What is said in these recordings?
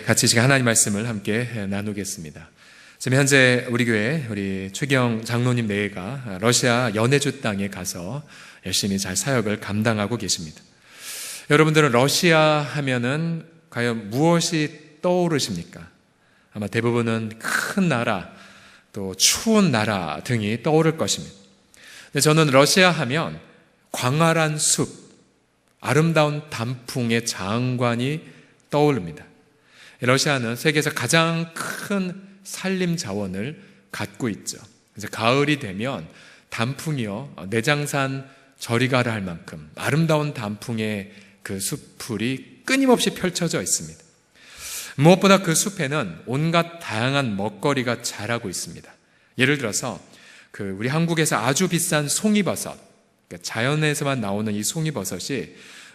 같이 지금 하나님 말씀을 함께 나누겠습니다. 지금 현재 우리 교회 우리 최경 장로님 내외가 러시아 연해주 땅에 가서 열심히 잘 사역을 감당하고 계십니다. 여러분들은 러시아 하면은 과연 무엇이 떠오르십니까? 아마 대부분은 큰 나라, 또 추운 나라 등이 떠오를 것입니다. 근데 저는 러시아 하면 광활한 숲, 아름다운 단풍의 장관이 떠오릅니다. 러시아는 세계에서 가장 큰 산림 자원을 갖고 있죠. 이제 가을이 되면 단풍이요, 내장산 저리 가라 할 만큼 아름다운 단풍의 그 숲풀이 끊임없이 펼쳐져 있습니다. 무엇보다 그 숲에는 온갖 다양한 먹거리가 자라고 있습니다. 예를 들어서 우리 한국에서 아주 비싼 송이버섯, 그러니까 자연에서만 나오는 이 송이버섯이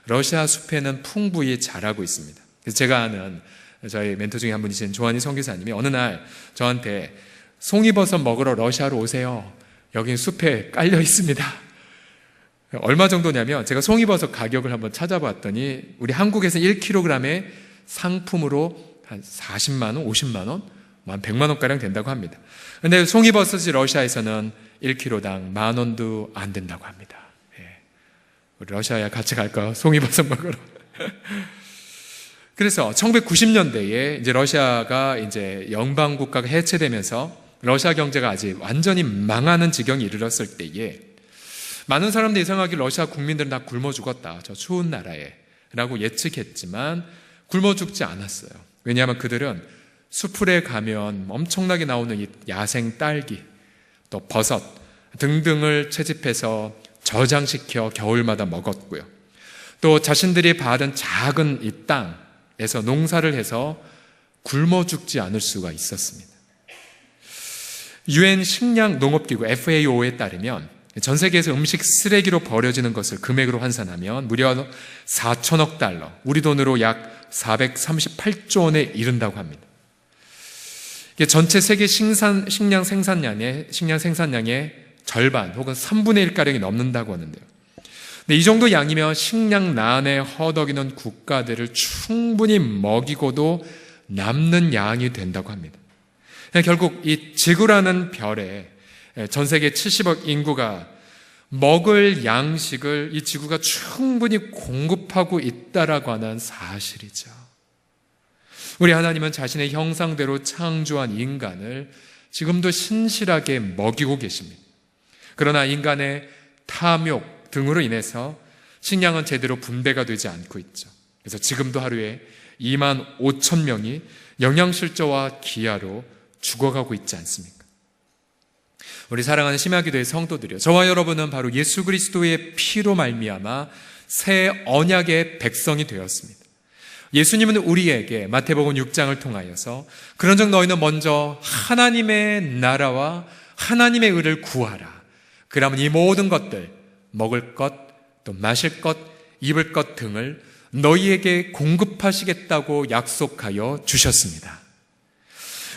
러시아 숲에는 풍부히 자라고 있습니다. 그래서 제가 아는 저희 멘토 중에 한 분이신 조한희 선교사님이 어느 날 저한테 송이버섯 먹으러 러시아로 오세요. 여기 숲에 깔려 있습니다. 얼마 정도냐면 제가 송이버섯 가격을 한번 찾아봤더니 우리 한국에서 1kg에 상품으로 한 40만 원, 50만 원, 한 100만 원가량 된다고 합니다. 근데 송이버섯이 러시아에서는 1kg당 10,000원도 안 된다고 합니다. 우리 러시아에 같이 갈까요? 송이버섯 먹으러. 그래서 1990년대에 이제 러시아가 이제 영방 국가가 해체되면서 러시아 경제가 아직 완전히 망하는 지경에 이르렀을 때에 많은 사람들이 생각하기에 러시아 국민들은 다 굶어 죽었다. 저 추운 나라에 라고 예측했지만 굶어 죽지 않았어요. 왜냐하면 그들은 수풀에 가면 엄청나게 나오는 이 야생 딸기, 또 버섯 등등을 채집해서 저장시켜 겨울마다 먹었고요. 또 자신들이 받은 작은 이 땅에서 농사를 해서 굶어 죽지 않을 수가 있었습니다. UN 식량 농업기구 FAO에 따르면 전 세계에서 음식 쓰레기로 버려지는 것을 금액으로 환산하면 무려 4천억 달러, 우리 돈으로 약 438조 원에 이른다고 합니다. 이게 전체 세계 식량 생산량의 절반 혹은 3분의 1가량이 넘는다고 하는데요. 근데 이 정도 양이면 식량난에 허덕이는 국가들을 충분히 먹이고도 남는 양이 된다고 합니다. 결국 이 지구라는 별에 전 세계 70억 인구가 먹을 양식을 이 지구가 충분히 공급하고 있다라고 하는 사실이죠. 우리 하나님은 자신의 형상대로 창조한 인간을 지금도 신실하게 먹이고 계십니다. 그러나 인간의 탐욕 등으로 인해서 식량은 제대로 분배가 되지 않고 있죠. 그래서 지금도 하루에 25,000명이 영양실조와 기아로 죽어가고 있지 않습니까? 우리 사랑하는 심야기도의 성도들이요, 저와 여러분은 바로 예수 그리스도의 피로 말미암아 새 언약의 백성이 되었습니다. 예수님은 우리에게 마태복음 6장을 통하여서 그런즉 너희는 먼저 하나님의 나라와 하나님의 의를 구하라. 그러면 이 모든 것들, 먹을 것, 또 마실 것, 입을 것 등을 너희에게 공급하시겠다고 약속하여 주셨습니다.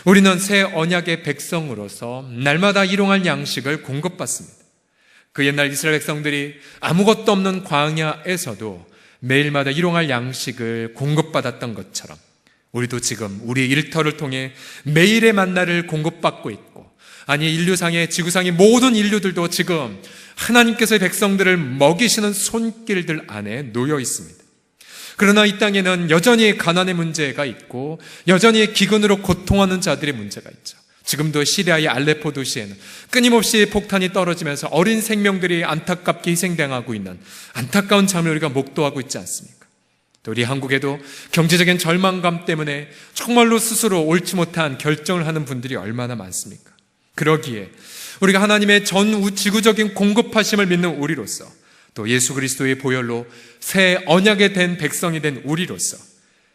우리는 새 언약의 백성으로서 날마다 일용할 양식을 공급받습니다. 그 옛날 이스라엘 백성들이 아무것도 없는 광야에서도 매일마다 일용할 양식을 공급받았던 것처럼 우리도 지금 우리의 일터를 통해 매일의 만나를 공급받고 있고, 아니 인류상의 지구상의 모든 인류들도 지금 하나님께서의 백성들을 먹이시는 손길들 안에 놓여 있습니다. 그러나 이 땅에는 여전히 가난의 문제가 있고 여전히 기근으로 고통하는 자들의 문제가 있죠. 지금도 시리아의 알레포 도시에는 끊임없이 폭탄이 떨어지면서 어린 생명들이 안타깝게 희생당하고 있는 안타까운 장면을 우리가 목도하고 있지 않습니까? 또 우리 한국에도 경제적인 절망감 때문에 정말로 스스로 옳지 못한 결정을 하는 분들이 얼마나 많습니까? 그러기에 우리가 하나님의 전 지구적인 공급하심을 믿는 우리로서, 또 예수 그리스도의 보혈로 새 언약에 된 백성이 된 우리로서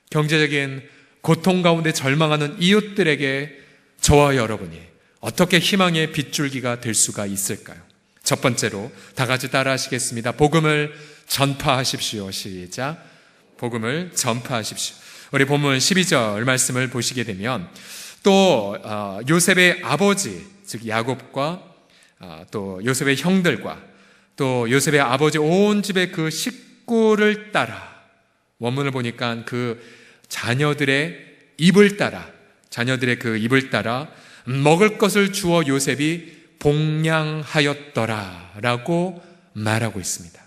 경제적인 고통 가운데 절망하는 이웃들에게 저와 여러분이 어떻게 희망의 빗줄기가 될 수가 있을까요? 첫 번째로 다 같이 따라 하시겠습니다. 복음을 전파하십시오. 시작. 복음을 전파하십시오. 우리 본문 12절 말씀을 보시게 되면 또 요셉의 아버지, 즉 야곱과 또 요셉의 형들과 또 요셉의 아버지 온 집의 그 식구를 따라, 원문을 보니까 그 자녀들의 입을 따라, 자녀들의 그 입을 따라 먹을 것을 주어 요셉이 복량하였더라 라고 말하고 있습니다.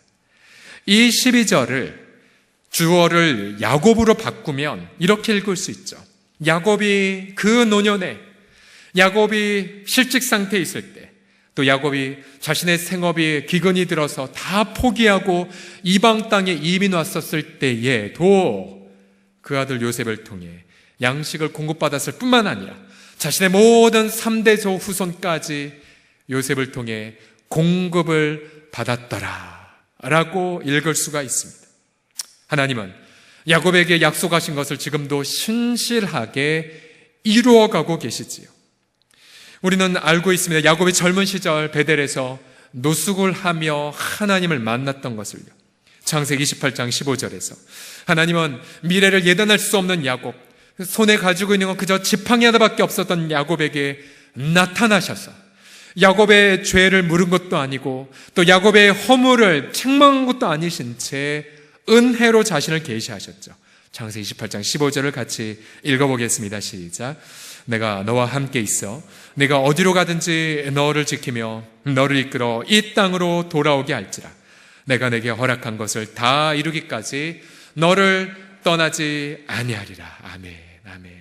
이 12절을 주어를 야곱으로 바꾸면 이렇게 읽을 수 있죠. 야곱이 그 노년에, 야곱이 실직 상태에 있을 때, 또 야곱이 자신의 생업이 기근이 들어서 다 포기하고 이방 땅에 이민 왔었을 때에도 그 아들 요셉을 통해 양식을 공급받았을 뿐만 아니라 자신의 모든 3대조 후손까지 요셉을 통해 공급을 받았더라 라고 읽을 수가 있습니다. 하나님은 야곱에게 약속하신 것을 지금도 신실하게 이루어가고 계시지요. 우리는 알고 있습니다. 야곱이 젊은 시절 베델에서 노숙을 하며 하나님을 만났던 것을요. 창세기 28장 15절에서 하나님은 미래를 예단할 수 없는 야곱, 손에 가지고 있는 건 그저 지팡이 하나밖에 없었던 야곱에게 나타나셔서 야곱의 죄를 물은 것도 아니고 또 야곱의 허물을 책망한 것도 아니신 채 은혜로 자신을 계시하셨죠. 창세기 28장 15절을 같이 읽어보겠습니다. 시작. 내가 너와 함께 있어 내가 어디로 가든지 너를 지키며 너를 이끌어 이 땅으로 돌아오게 할지라. 내가 내게 허락한 것을 다 이루기까지 너를 떠나지 아니하리라. 아멘, 아멘.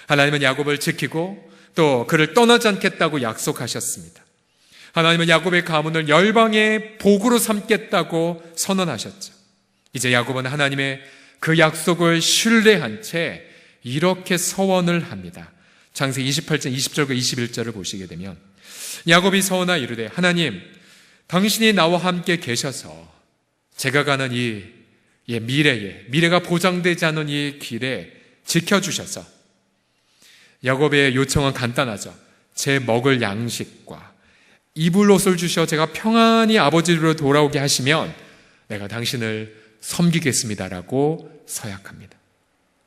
하나님은 야곱을 지키고 또 그를 떠나지 않겠다고 약속하셨습니다. 하나님은 야곱의 가문을 열방의 복으로 삼겠다고 선언하셨죠. 이제 야곱은 하나님의 그 약속을 신뢰한 채 이렇게 서원을 합니다. 창세기 28장 20절과 21절을 보시게 되면 야곱이 서원하 이르되 하나님 당신이 나와 함께 계셔서 제가 가는 이 미래가 보장되지 않은 이 길에 지켜주셔서 야곱의 요청은 간단하죠. 제 먹을 양식과 입을 옷을 주셔 제가 평안히 아버지로 돌아오게 하시면 내가 당신을 섬기겠습니다라고 서약합니다.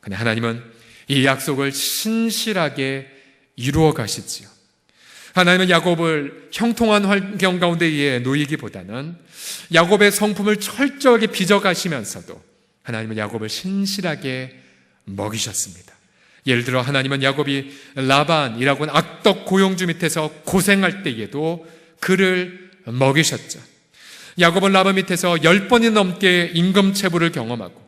근데 하나님은 이 약속을 신실하게 이루어 가시지요. 하나님은 야곱을 형통한 환경 가운데에 놓이기보다는 야곱의 성품을 철저하게 빚어가시면서도 하나님은 야곱을 신실하게 먹이셨습니다. 예를 들어 하나님은 야곱이 라반이라고 하는 악덕 고용주 밑에서 고생할 때에도 그를 먹이셨죠. 야곱은 라반 밑에서 10번이 넘게 임금체불을 경험하고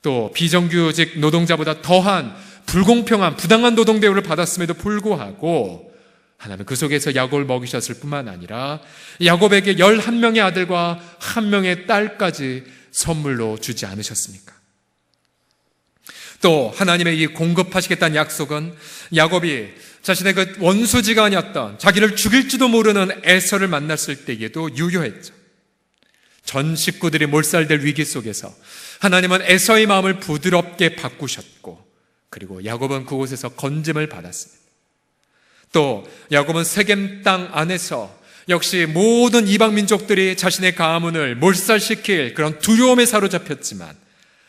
또 비정규직 노동자보다 더한 불공평한 부당한 노동 대우를 받았음에도 불구하고 하나님은 그 속에서 야곱을 먹이셨을 뿐만 아니라 야곱에게 11명의 아들과 1명의 딸까지 선물로 주지 않으셨습니까? 또 하나님의 이 공급하시겠다는 약속은 야곱이 자신의 그 원수지간이었던 자기를 죽일지도 모르는 에서를 만났을 때에도 유효했죠. 전 식구들이 몰살될 위기 속에서 하나님은 에서의 마음을 부드럽게 바꾸셨고 그리고 야곱은 그곳에서 건짐을 받았습니다. 또 야곱은 세겜 땅 안에서 역시 모든 이방 민족들이 자신의 가문을 몰살시킬 그런 두려움에 사로잡혔지만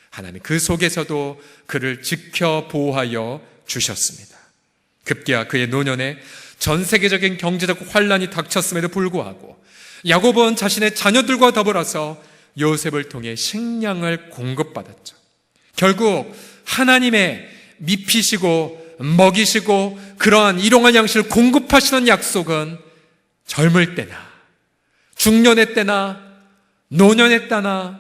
하나님 그 속에서도 그를 지켜 보호하여 주셨습니다. 급기야 그의 노년에 전 세계적인 경제적 환란이 닥쳤음에도 불구하고 야곱은 자신의 자녀들과 더불어서 요셉을 통해 식량을 공급받았죠. 결국 하나님의 미피시고 먹이시고 그러한 일용할 양식을 공급하시는 약속은 젊을 때나 중년의 때나 노년의 때나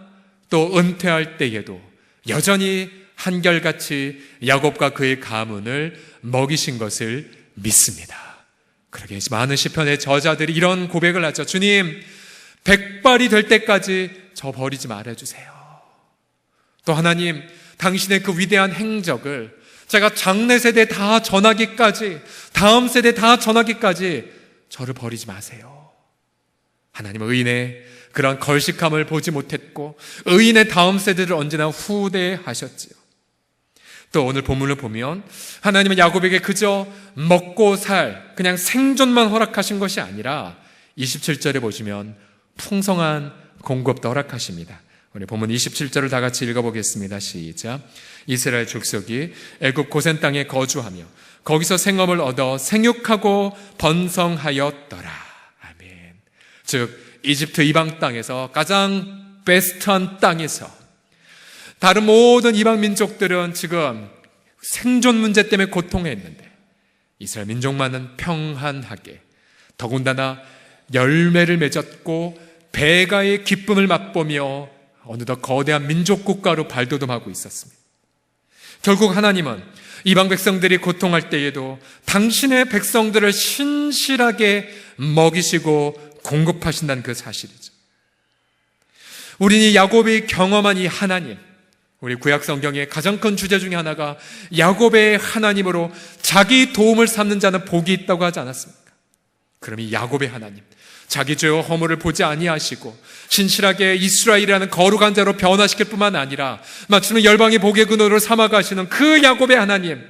또 은퇴할 때에도 여전히 한결같이 야곱과 그의 가문을 먹이신 것을 믿습니다. 그러게 많은 시편의 저자들이 이런 고백을 하죠. 주님, 백발이 될 때까지 저 버리지 말아주세요. 또 하나님, 당신의 그 위대한 행적을 제가 장래 세대 다 전하기까지, 다음 세대 다 전하기까지 저를 버리지 마세요. 하나님은 의인의 그런 걸식함을 보지 못했고 의인의 다음 세대를 언제나 후대하셨지요. 또 오늘 본문을 보면 하나님은 야곱에게 그저 먹고 살 그냥 생존만 허락하신 것이 아니라 27절에 보시면 풍성한 공급도 허락하십니다. 우리 본문 27절을 다 같이 읽어보겠습니다. 시작. 이스라엘 족속이 애굽 고센 땅에 거주하며 거기서 생업을 얻어 생육하고 번성하였더라. 아멘. 즉 이집트 이방 땅에서 가장 베스트한 땅에서 다른 모든 이방 민족들은 지금 생존 문제 때문에 고통했는데 이스라엘 민족만은 평안하게, 더군다나 열매를 맺었고 배가의 기쁨을 맛보며 어느덧 거대한 민족 국가로 발돋움하고 있었습니다. 결국 하나님은 이방 백성들이 고통할 때에도 당신의 백성들을 신실하게 먹이시고 공급하신다는 그 사실이죠. 우리는 야곱이 경험한 이 하나님, 우리 구약 성경의 가장 큰 주제 중에 하나가 야곱의 하나님으로 자기 도움을 삼는 자는 복이 있다고 하지 않았습니까? 그럼 이 야곱의 하나님, 자기 죄와 허물을 보지 아니하시고 신실하게 이스라엘이라는 거룩한 자로 변화시킬 뿐만 아니라 마침내 열방의 복의 근원으로 삼아가시는 그 야곱의 하나님,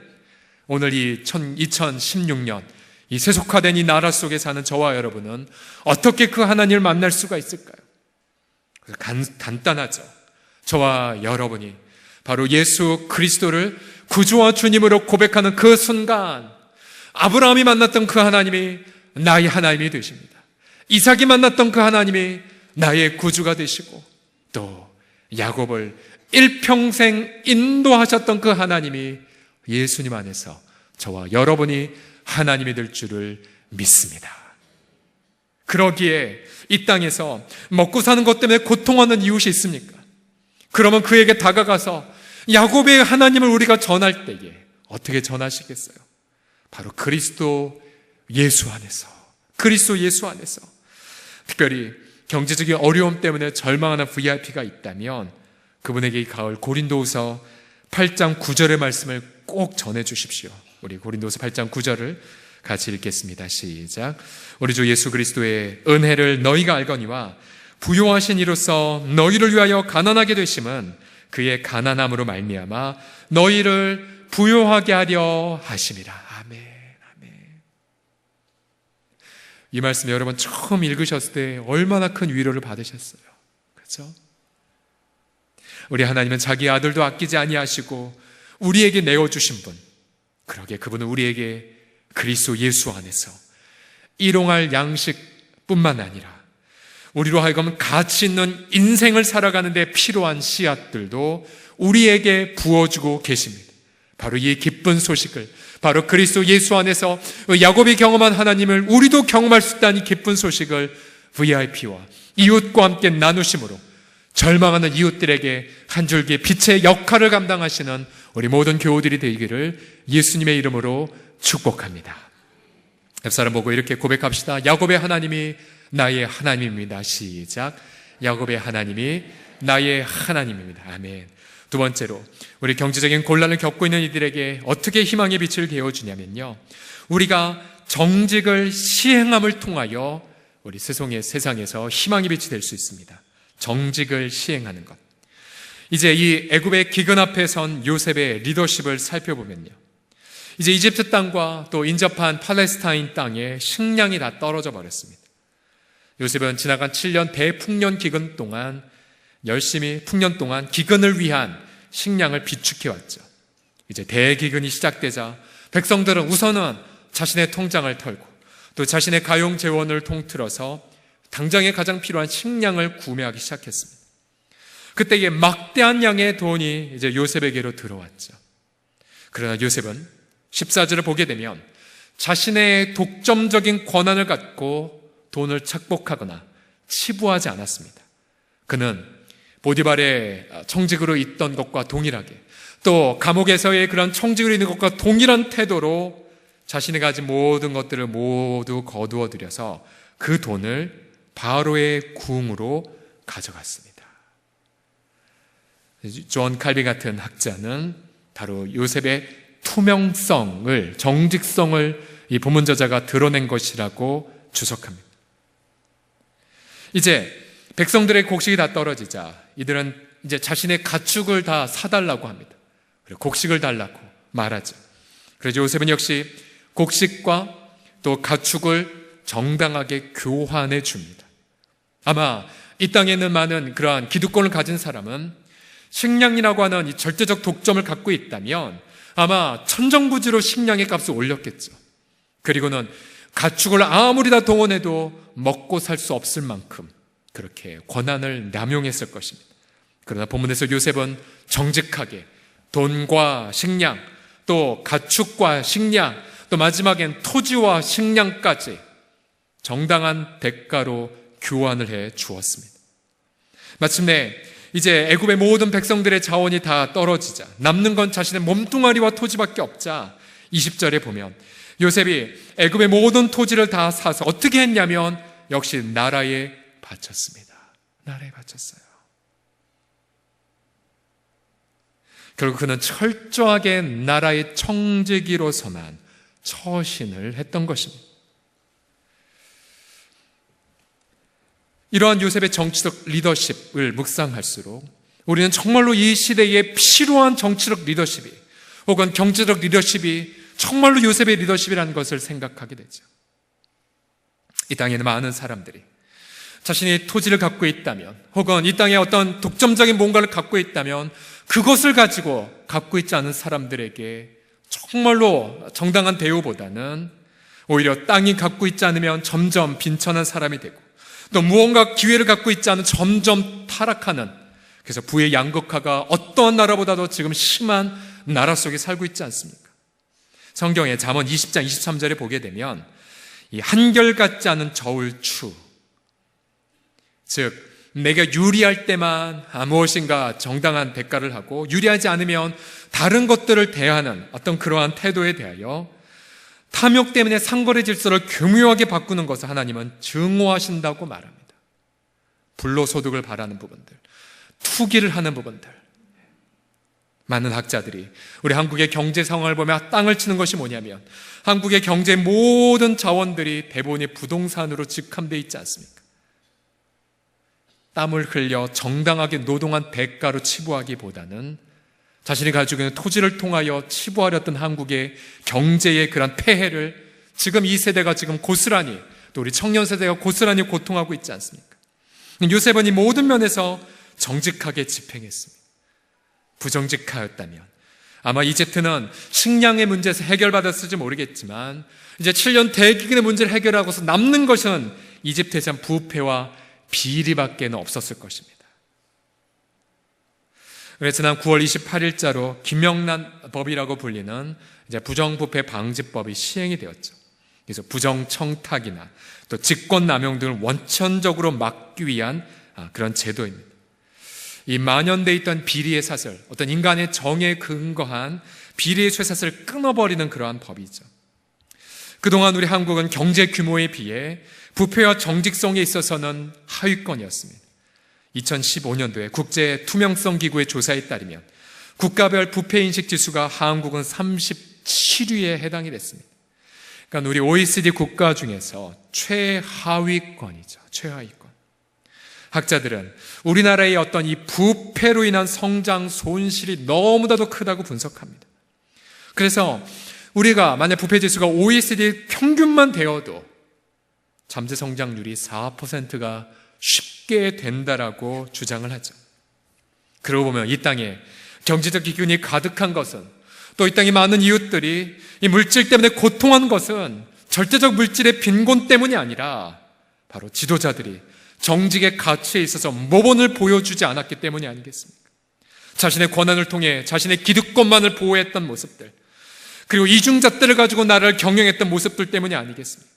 오늘 이 2016년 이 세속화된 이 나라 속에 사는 저와 여러분은 어떻게 그 하나님을 만날 수가 있을까요? 간단하죠. 저와 여러분이 바로 예수 그리스도를 구주와 주님으로 고백하는 그 순간, 아브라함이 만났던 그 하나님이 나의 하나님이 되십니다. 이삭이 만났던 그 하나님이 나의 구주가 되시고, 또 야곱을 일평생 인도하셨던 그 하나님이 예수님 안에서 저와 여러분이 하나님이 될 줄을 믿습니다. 그러기에 이 땅에서 먹고 사는 것 때문에 고통하는 이웃이 있습니까? 그러면 그에게 다가가서 야곱의 하나님을 우리가 전할 때에 어떻게 전하시겠어요? 바로 그리스도 예수 안에서, 그리스도 예수 안에서. 특별히 경제적인 어려움 때문에 절망하는 VIP가 있다면 그분에게 이 가을 고린도후서 8장 9절의 말씀을 꼭 전해 주십시오. 우리 고린도후서 8장 9절을 같이 읽겠습니다. 시작. 우리 주 예수 그리스도의 은혜를 너희가 알거니와 부요하신 이로써 너희를 위하여 가난하게 되심은 그의 가난함으로 말미암아 너희를 부요하게 하려 하심이라. 아멘. 아멘. 이 말씀 여러분 처음 읽으셨을 때 얼마나 큰 위로를 받으셨어요. 그렇죠? 우리 하나님은 자기 아들도 아끼지 아니하시고 우리에게 내어주신 분, 그러게 그분은 우리에게 그리스도 예수 안에서 일용할 양식뿐만 아니라 우리로 하여금 가치 있는 인생을 살아가는 데 필요한 씨앗들도 우리에게 부어주고 계십니다. 바로 이 기쁜 소식을, 바로 그리스도 예수 안에서 야곱이 경험한 하나님을 우리도 경험할 수 있다는 이 기쁜 소식을 VIP와 이웃과 함께 나누심으로 절망하는 이웃들에게 한 줄기 빛의 역할을 감당하시는 우리 모든 교우들이 되기를 예수님의 이름으로 축복합니다. 옆사람 보고 이렇게 고백합시다. 야곱의 하나님이 나의 하나님입니다. 시작. 야곱의 하나님이 나의 하나님입니다. 아멘. 두 번째로, 우리 경제적인 곤란을 겪고 있는 이들에게 어떻게 희망의 빛을 개어주냐면요, 우리가 정직을 시행함을 통하여 우리 세상에서 희망의 빛이 될 수 있습니다. 정직을 시행하는 것. 이제 이 애굽의 기근 앞에 선 요셉의 리더십을 살펴보면요, 이제 이집트 땅과 또 인접한 팔레스타인 땅에 식량이 다 떨어져 버렸습니다. 요셉은 지나간 7년 대풍년 기근 동안 열심히 풍년 동안 기근을 위한 식량을 비축해 왔죠. 이제 대기근이 시작되자 백성들은 우선은 자신의 통장을 털고 또 자신의 가용 재원을 통틀어서 당장에 가장 필요한 식량을 구매하기 시작했습니다. 그때에 막대한 양의 돈이 이제 요셉에게로 들어왔죠. 그러나 요셉은 14절을 보게 되면 자신의 독점적인 권한을 갖고 돈을 착복하거나 치부하지 않았습니다. 그는 보디발의 청직으로 있던 것과 동일하게, 또 감옥에서의 그런 청직으로 있는 것과 동일한 태도로 자신이 가진 모든 것들을 모두 거두어 들여서 그 돈을 바로의 궁으로 가져갔습니다. 존 칼빈 같은 학자는 바로 요셉의 투명성을, 정직성을 이 본문 저자가 드러낸 것이라고 주석합니다. 이제 백성들의 곡식이 다 떨어지자 이들은 이제 자신의 가축을 다 사달라고 합니다. 그리고 곡식을 달라고 말하죠. 그래서 요셉은 역시 곡식과 또 가축을 정당하게 교환해 줍니다. 아마 이 땅에 있는 많은 그러한 기득권을 가진 사람은 식량이라고 하는 이 절대적 독점을 갖고 있다면 아마 천정부지로 식량의 값을 올렸겠죠. 그리고는 가축을 아무리 다 동원해도 먹고 살 수 없을 만큼 그렇게 권한을 남용했을 것입니다. 그러나 본문에서 요셉은 정직하게 돈과 식량, 또 가축과 식량, 또 마지막엔 토지와 식량까지 정당한 대가로 교환을 해 주었습니다. 마침내 이제 애굽의 모든 백성들의 자원이 다 떨어지자, 남는 건 자신의 몸뚱아리와 토지밖에 없자 20절에 보면 요셉이 애굽의 모든 토지를 다 사서 어떻게 했냐면 역시 나라에 바쳤습니다. 나라에 바쳤어요. 결국 그는 철저하게 나라의 청지기로서만 처신을 했던 것입니다. 이러한 요셉의 정치적 리더십을 묵상할수록 우리는 정말로 이 시대에 필요한 정치적 리더십이 혹은 경제적 리더십이 정말로 요셉의 리더십이라는 것을 생각하게 되죠. 이 땅에는 많은 사람들이 자신이 토지를 갖고 있다면 혹은 이 땅에 어떤 독점적인 뭔가를 갖고 있다면 그것을 가지고 갖고 있지 않은 사람들에게 정말로 정당한 대우보다는 오히려 땅이 갖고 있지 않으면 점점 빈천한 사람이 되고 또 무언가 기회를 갖고 있지 않은 점점 타락하는, 그래서 부의 양극화가 어떠한 나라보다도 지금 심한 나라 속에 살고 있지 않습니까? 성경의 잠언 20장 23절에 보게 되면 이 한결같지 않은 저울추, 즉 내가 유리할 때만 무엇인가 정당한 대가를 하고 유리하지 않으면 다른 것들을 대하는 어떤 그러한 태도에 대하여 탐욕 때문에 상거래 질서를 교묘하게 바꾸는 것을 하나님은 증오하신다고 말합니다. 불로소득을 바라는 부분들, 투기를 하는 부분들. 많은 학자들이 우리 한국의 경제 상황을 보며 땅을 치는 것이 뭐냐면 한국의 경제 모든 자원들이 대부분이 부동산으로 직함되어 있지 않습니까? 땀을 흘려 정당하게 노동한 대가로 치부하기보다는 자신이 가지고 있는 토지를 통하여 치부하려 했던 한국의 경제의 그런 폐해를 지금 이 세대가 지금 고스란히, 또 우리 청년 세대가 고스란히 고통하고 있지 않습니까? 요셉은 이 모든 면에서 정직하게 집행했습니다. 부정직하였다면 아마 이집트는 식량의 문제에서 해결받았을지 모르겠지만 이제 7년 대기근의 문제를 해결하고서 남는 것은 이집트에 대한 부패와 비리밖에는 없었을 것입니다. 그래서 지난 9월 28일자로 김영란 법이라고 불리는 이제 부정부패 방지법이 시행이 되었죠. 그래서 부정청탁이나 또 직권남용 등을 원천적으로 막기 위한 그런 제도입니다. 이 만연되어 있던 비리의 사슬, 어떤 인간의 정에 근거한 비리의 쇠사슬을 끊어버리는 그러한 법이죠. 그동안 우리 한국은 경제 규모에 비해 부패와 정직성에 있어서는 하위권이었습니다. 2015년도에 국제투명성기구의 조사에 따르면 국가별 부패인식 지수가 한국은 37위에 해당이 됐습니다. 그러니까 우리 OECD 국가 중에서 최하위권이죠. 최하위권. 학자들은 우리나라의 어떤 이 부패로 인한 성장 손실이 너무나도 크다고 분석합니다. 그래서 우리가 만약 부패 지수가 OECD 평균만 되어도 잠재 성장률이 4%가 쉽게 된다라고 주장을 하죠. 그러고 보면 이 땅에 경제적 기근이 가득한 것은, 또 이 땅에 많은 이웃들이 이 물질 때문에 고통한 것은 절대적 물질의 빈곤 때문이 아니라 바로 지도자들이 정직의 가치에 있어서 모범을 보여주지 않았기 때문이 아니겠습니까? 자신의 권한을 통해 자신의 기득권만을 보호했던 모습들, 그리고 이중잣대를 가지고 나라를 경영했던 모습들 때문이 아니겠습니까?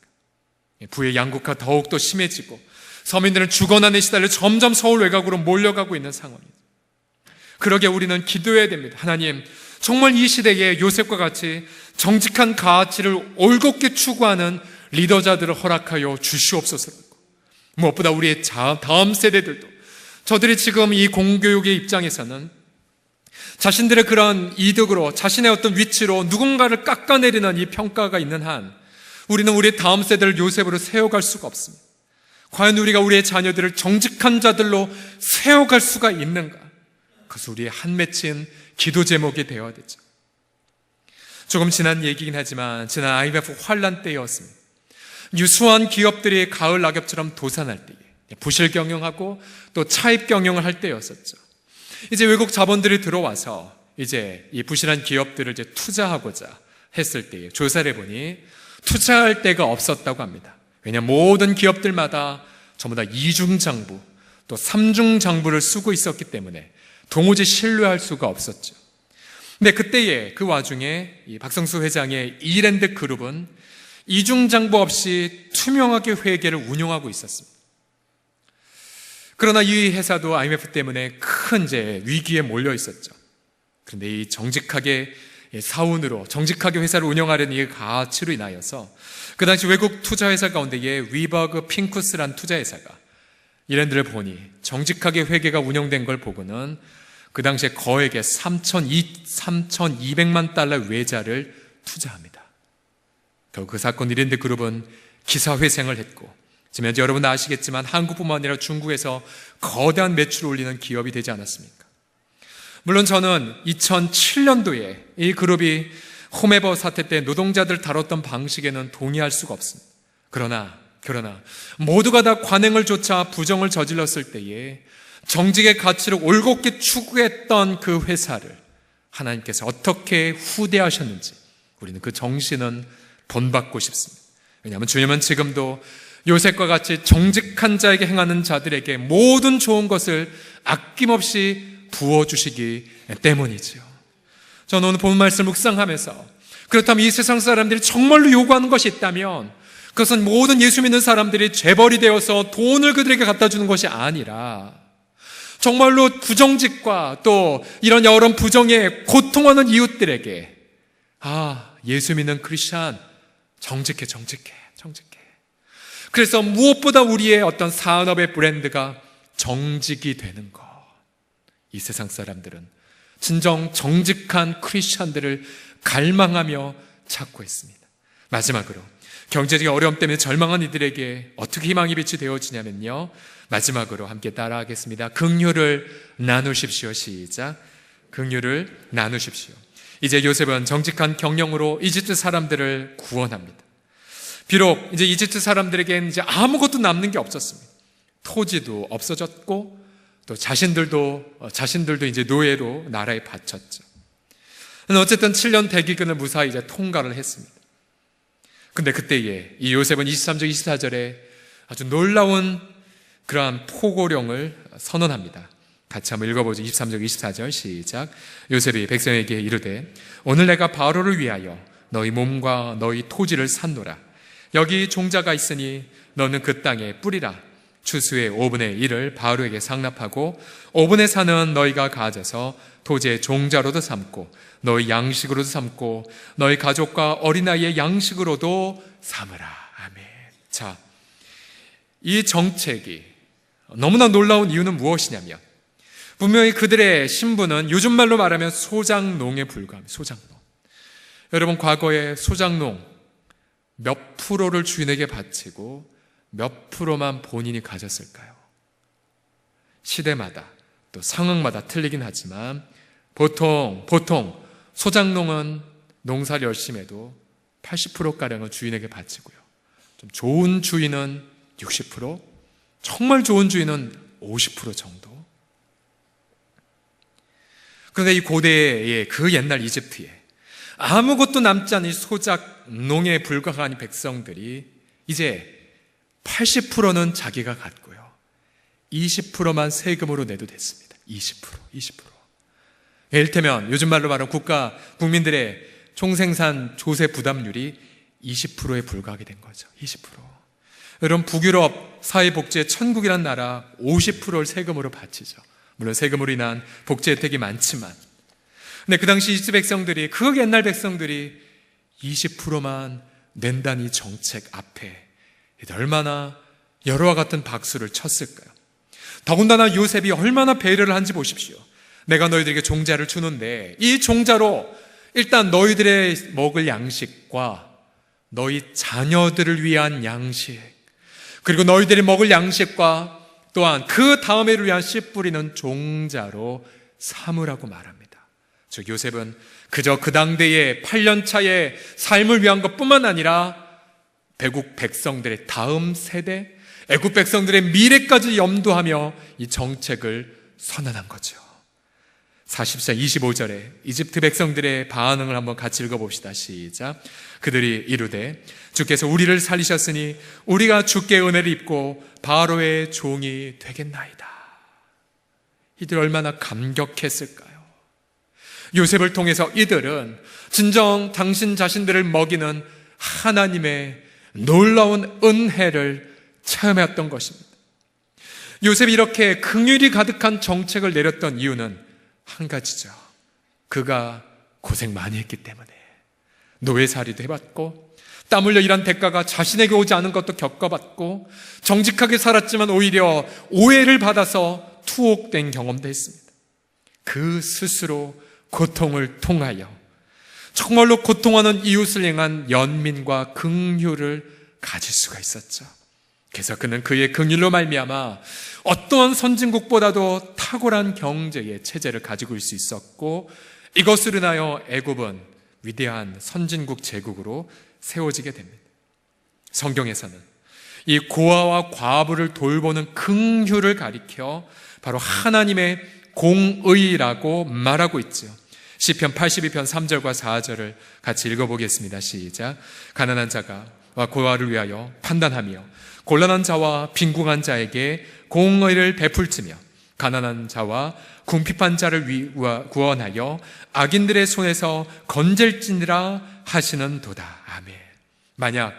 부의 양극화 더욱더 심해지고 서민들은 주거난에 시달려 점점 서울 외곽으로 몰려가고 있는 상황입니다. 그러게 우리는 기도해야 됩니다. 하나님, 정말 이 시대에 요셉과 같이 정직한 가치를 올곧게 추구하는 리더자들을 허락하여 주시옵소서. 무엇보다 우리의 다음 세대들도, 저들이 지금 이 공교육의 입장에서는 자신들의 그런 이득으로 자신의 어떤 위치로 누군가를 깎아내리는 이 평가가 있는 한 우리는 우리의 다음 세대를 요셉으로 세워갈 수가 없습니다. 과연 우리가 우리의 자녀들을 정직한 자들로 세워갈 수가 있는가? 그것은 우리의 한 맺힌 기도 제목이 되어야 되죠. 조금 지난 얘기긴 하지만 지난 IMF 환란 때였습니다. 유수한 기업들이 가을 낙엽처럼 도산할 때에 부실 경영하고 또 차입 경영을 할 때였었죠. 이제 외국 자본들이 들어와서 이제 이 부실한 기업들을 이제 투자하고자 했을 때에 조사를 해보니 투자할 데가 없었다고 합니다. 왜냐하면 모든 기업들마다 전부 다 이중장부 또 삼중장부를 쓰고 있었기 때문에 도무지 신뢰할 수가 없었죠. 근데 그때에 그 와중에 이 박성수 회장의 이랜드 그룹은 이중장부 없이 투명하게 회계를 운영하고 있었습니다. 그러나 이 회사도 IMF 때문에 큰 이제 위기에 몰려 있었죠. 그런데 이 정직하게 사운으로 정직하게 회사를 운영하려는 이 가치로 인하여서 그 당시 외국 투자회사 가운데에 위버그 핑쿠스란 투자회사가 이랜드를 보니 정직하게 회계가 운영된 걸 보고는 그 당시에 거액의 3,200만 달러 외자를 투자합니다. 결국 그 사건 이랜드 그룹은 기사회생을 했고 지금 현재 여러분 아시겠지만 한국뿐만 아니라 중국에서 거대한 매출을 올리는 기업이 되지 않았습니까? 물론 저는 2007년도에 이 그룹이 홈에버 사태 때 노동자들을 다뤘던 방식에는 동의할 수가 없습니다. 그러나 모두가 다 관행을 좇아 부정을 저질렀을 때에 정직의 가치를 올곧게 추구했던 그 회사를 하나님께서 어떻게 후대하셨는지 우리는 그 정신은 본받고 싶습니다. 왜냐하면 주님은 지금도 요셉과 같이 정직한 자에게 행하는 자들에게 모든 좋은 것을 아낌없이 부어주시기 때문이지요. 저는 오늘 본 말씀을 묵상하면서 그렇다면 이 세상 사람들이 정말로 요구하는 것이 있다면 그것은 모든 예수 믿는 사람들이 재벌이 되어서 돈을 그들에게 갖다 주는 것이 아니라 정말로 부정직과 또 이런 여러 부정에 고통하는 이웃들에게 예수 믿는 크리스찬 정직해. 그래서 무엇보다 우리의 어떤 산업의 브랜드가 정직이 되는 것. 이 세상 사람들은 진정 정직한 크리스찬들을 갈망하며 찾고 있습니다. 마지막으로 경제적인 어려움 때문에 절망한 이들에게 어떻게 희망의 빛이 되어지냐면요, 마지막으로 함께 따라하겠습니다. 긍휼을 나누십시오. 시작. 긍휼을 나누십시오. 이제 요셉은 정직한 경영으로 이집트 사람들을 구원합니다. 비록 이제 이집트 사람들에겐 이제 아무것도 남는 게 없었습니다. 토지도 없어졌고 또 자신들도 이제 노예로 나라에 바쳤죠. 어쨌든 7년 대기근을 무사히 이제 통과를 했습니다. 근데 그때에 이 요셉은 23절 24절에 아주 놀라운 그러한 포고령을 선언합니다. 같이 한번 읽어보죠. 23절 24절 시작. 요셉이 백성에게 이르되 오늘 내가 바로를 위하여 너희 몸과 너희 토지를 샀노라. 여기 종자가 있으니 너는 그 땅에 뿌리라. 추수의 5분의 1을 바로에게 상납하고 5분의 4는 너희가 가져서 토지의 종자로도 삼고 너희 양식으로도 삼고 너희 가족과 어린아이의 양식으로도 삼으라. 아멘. 자, 이 정책이 너무나 놀라운 이유는 무엇이냐면 분명히 그들의 신분은 요즘 말로 말하면 소장농에 불과합니다. 소장농. 여러분, 과거에 소장농 몇 프로를 주인에게 바치고 몇 프로만 본인이 가졌을까요? 시대마다 또 상황마다 틀리긴 하지만 보통 소장농은 농사를 열심히 해도 80%가량은 주인에게 바치고요. 좀 좋은 주인은 60%, 정말 좋은 주인은 50% 정도. 그런데 이 고대의 그 옛날 이집트에 아무것도 남지 않은 소작농에 불과한 백성들이 이제 80%는 자기가 갖고요, 20%만 세금으로 내도 됐습니다. 20%. 이를테면 요즘 말로 말하면 국민들의 총생산 조세 부담률이 20%에 불과하게 된 거죠. 20%. 여러분, 북유럽 사회복지의 천국이란 나라 50%를 세금으로 바치죠. 물론 세금으로 인한 복지 혜택이 많지만, 근데 그 당시 이집트 백성들이, 그 옛날 백성들이 20%만 낸다는 이 정책 앞에 얼마나 여러와 같은 박수를 쳤을까요? 더군다나 요셉이 얼마나 배려를 한지 보십시오. 내가 너희들에게 종자를 주는데 이 종자로 일단 너희들의 먹을 양식과 너희 자녀들을 위한 양식, 그리고 너희들이 먹을 양식과 또한 그 다음에를 위한 씨 뿌리는 종자로 삼으라고 말합니다. 즉 요셉은 그저 그 당대의 8년차의 삶을 위한 것뿐만 아니라 애국 백성들의 다음 세대, 애국 백성들의 미래까지 염두하며 이 정책을 선언한 거죠. 40장 25절에 이집트 백성들의 반응을 한번 같이 읽어봅시다. 시작. 그들이 이르되 주께서 우리를 살리셨으니 우리가 주께 은혜를 입고 바로의 종이 되겠나이다. 이들 얼마나 감격했을까요? 요셉을 통해서 이들은 진정 당신 자신들을 먹이는 하나님의 놀라운 은혜를 체험했던 것입니다. 요셉이 이렇게 긍휼이 가득한 정책을 내렸던 이유는 한 가지죠. 그가 고생 많이 했기 때문에. 노예살이도 해봤고, 땀 흘려 일한 대가가 자신에게 오지 않은 것도 겪어봤고, 정직하게 살았지만 오히려 오해를 받아서 투옥된 경험도 했습니다. 그 스스로 고통을 통하여 정말로 고통하는 이웃을 향한 연민과 긍휼을 가질 수가 있었죠. 그래서 그는 그의 긍휼로 말미암아 어떠한 선진국보다도 탁월한 경제의 체제를 가지고 있을 수 있었고, 이것으로 인하여 애굽은 위대한 선진국 제국으로 세워지게 됩니다. 성경에서는 이 고아와 과부를 돌보는 긍휼을 가리켜 바로 하나님의 공의라고 말하고 있죠. 시편 82편 3절과 4절을 같이 읽어보겠습니다. 시작. 가난한 자가 고아를 위하여 판단하며 곤란한 자와 빈궁한 자에게 공의를 베풀지며 가난한 자와 궁핍한 자를 구원하여 악인들의 손에서 건질지니라 하시는도다. 아멘. 만약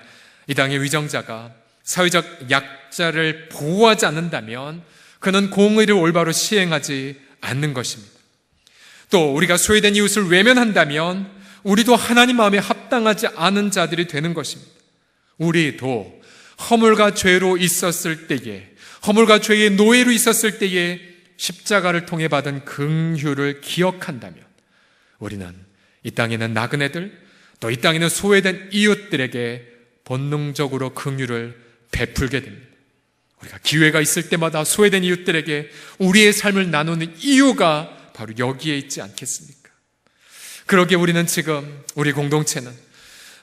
이 땅의 위정자가 사회적 약자를 보호하지 않는다면 그는 공의를 올바로 시행하지 않는 것입니다. 또 우리가 소외된 이웃을 외면한다면 우리도 하나님 마음에 합당하지 않은 자들이 되는 것입니다. 우리도 허물과 죄로 있었을 때에, 허물과 죄의 노예로 있었을 때에 십자가를 통해 받은 긍휼을 기억한다면 우리는 이 땅에는 나그네들, 또 이 땅에는 소외된 이웃들에게 본능적으로 긍휼을 베풀게 됩니다. 우리가 기회가 있을 때마다 소외된 이웃들에게 우리의 삶을 나누는 이유가 바로 여기에 있지 않겠습니까? 그러기에 우리는 지금 우리 공동체는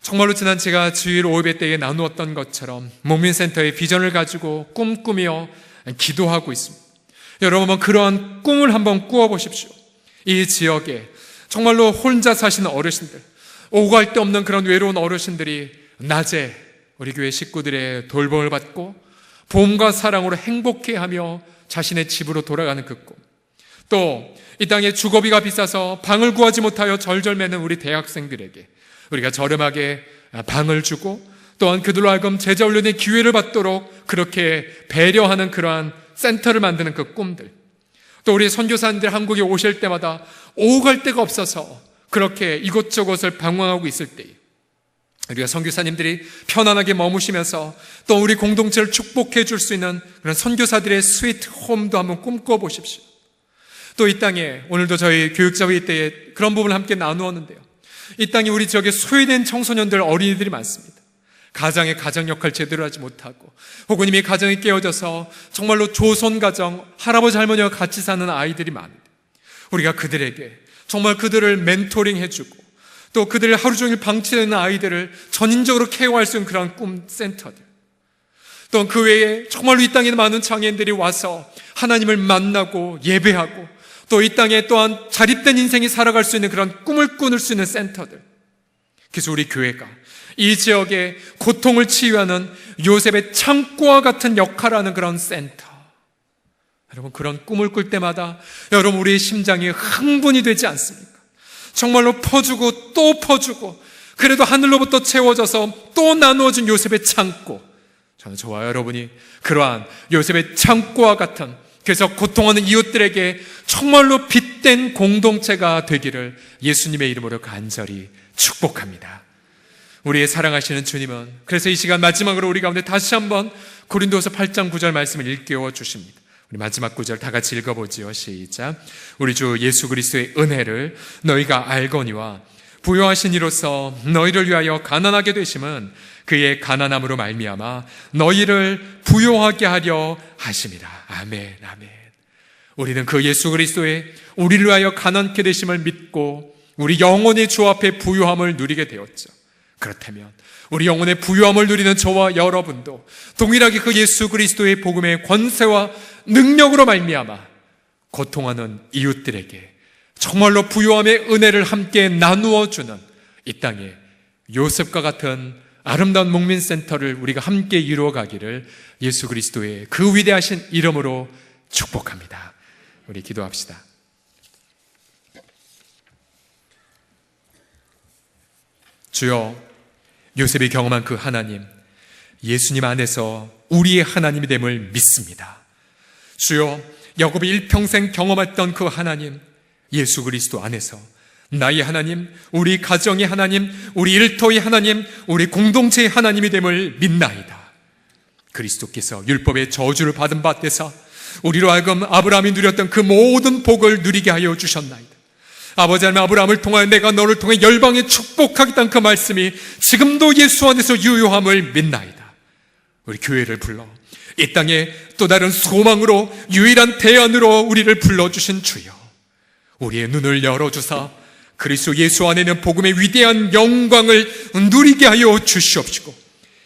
정말로 지난 제가 주일 5예배 때에 나누었던 것처럼 목민센터의 비전을 가지고 꿈꾸며 기도하고 있습니다. 여러분, 그러한 꿈을 한번 꾸어보십시오. 이 지역에 정말로 혼자 사시는 어르신들, 오고 갈 데 없는 그런 외로운 어르신들이 낮에 우리 교회 식구들의 돌봄을 받고 보험과 사랑으로 행복해하며 자신의 집으로 돌아가는 그 꿈, 또 이 땅에 주거비가 비싸서 방을 구하지 못하여 절절매는 우리 대학생들에게 우리가 저렴하게 방을 주고 또한 그들로 하여금 제자훈련의 기회를 받도록 그렇게 배려하는 그러한 센터를 만드는 그 꿈들, 또 우리 선교사님들 한국에 오실 때마다 오고 갈 데가 없어서 그렇게 이곳저곳을 방황하고 있을 때 우리가 선교사님들이 편안하게 머무시면서 또 우리 공동체를 축복해 줄 수 있는 그런 선교사들의 스위트 홈도 한번 꿈꿔 보십시오. 또 이 땅에 오늘도 저희 교육자회의 때에 그런 부분을 함께 나누었는데요. 이 땅에 우리 지역에 소외된 청소년들, 어린이들이 많습니다. 가장의 가정 역할 제대로 하지 못하고 혹은 이미 가정이 깨어져서 정말로 조손 가정, 할아버지 할머니와 같이 사는 아이들이 많은데 우리가 그들에게 정말 그들을 멘토링 해주고 또 그들을 하루 종일 방치되는 아이들을 전인적으로 케어할 수 있는 그런 꿈 센터들, 또 그 외에 정말로 이 땅에 많은 장애인들이 와서 하나님을 만나고 예배하고 또 이 땅에 또한 자립된 인생이 살아갈 수 있는 그런 꿈을 꾸는 수 있는 센터들. 그래서 우리 교회가 이 지역에 고통을 치유하는 요셉의 창고와 같은 역할을 하는 그런 센터, 여러분, 그런 꿈을 꿀 때마다 여러분 우리의 심장이 흥분이 되지 않습니까? 정말로 퍼주고 또 퍼주고 그래도 하늘로부터 채워져서 또 나누어진 요셉의 창고, 저는 저와 여러분이 그러한 요셉의 창고와 같은, 그래서 고통하는 이웃들에게 정말로 빛된 공동체가 되기를 예수님의 이름으로 간절히 축복합니다. 우리의 사랑하시는 주님은 그래서 이 시간 마지막으로 우리 가운데 다시 한번 고린도서 8장 9절 말씀을 일깨워 주십니다. 우리 마지막 구절 다 같이 읽어보지요. 시작. 우리 주 예수 그리스도의 은혜를 너희가 알거니와 부요하신 이로써 너희를 위하여 가난하게 되심은 그의 가난함으로 말미암아 너희를 부요하게 하려 하심이라. 아멘, 아멘. 우리는 그 예수 그리스도의 우리를 위하여 가난케 되심을 믿고 우리 영혼의 주 앞에 부요함을 누리게 되었죠. 그렇다면 우리 영혼의 부요함을 누리는 저와 여러분도 동일하게 그 예수 그리스도의 복음의 권세와 능력으로 말미암아 고통하는 이웃들에게 정말로 부요함의 은혜를 함께 나누어 주는 이 땅에 요셉과 같은 아름다운 목민센터를 우리가 함께 이루어가기를 예수 그리스도의 그 위대하신 이름으로 축복합니다. 우리 기도합시다. 주여, 요셉이 경험한 그 하나님, 예수님 안에서 우리의 하나님이 됨을 믿습니다. 주여, 야곱이 일평생 경험했던 그 하나님, 예수 그리스도 안에서 나의 하나님, 우리 가정의 하나님, 우리 일터의 하나님, 우리 공동체의 하나님이 됨을 믿나이다. 그리스도께서 율법의 저주를 받은 바 되사 우리로 하여금 아브라함이 누렸던 그 모든 복을 누리게 하여 주셨나이다. 아버지 하나님, 아브라함을 통하여 내가 너를 통해 열방에 축복하겠다는 그 말씀이 지금도 예수 안에서 유효함을 믿나이다. 우리 교회를 불러 이 땅에 또 다른 소망으로, 유일한 대안으로 우리를 불러주신 주여, 우리의 눈을 열어주사 그리스도 예수 안에 있는 복음의 위대한 영광을 누리게 하여 주시옵시고,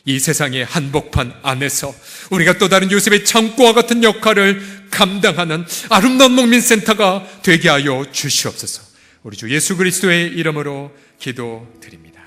이 세상의 한복판 안에서 우리가 또 다른 요셉의 창고와 같은 역할을 감당하는 아름다운 목민센터가 되게 하여 주시옵소서. 우리 주 예수 그리스도의 이름으로 기도드립니다.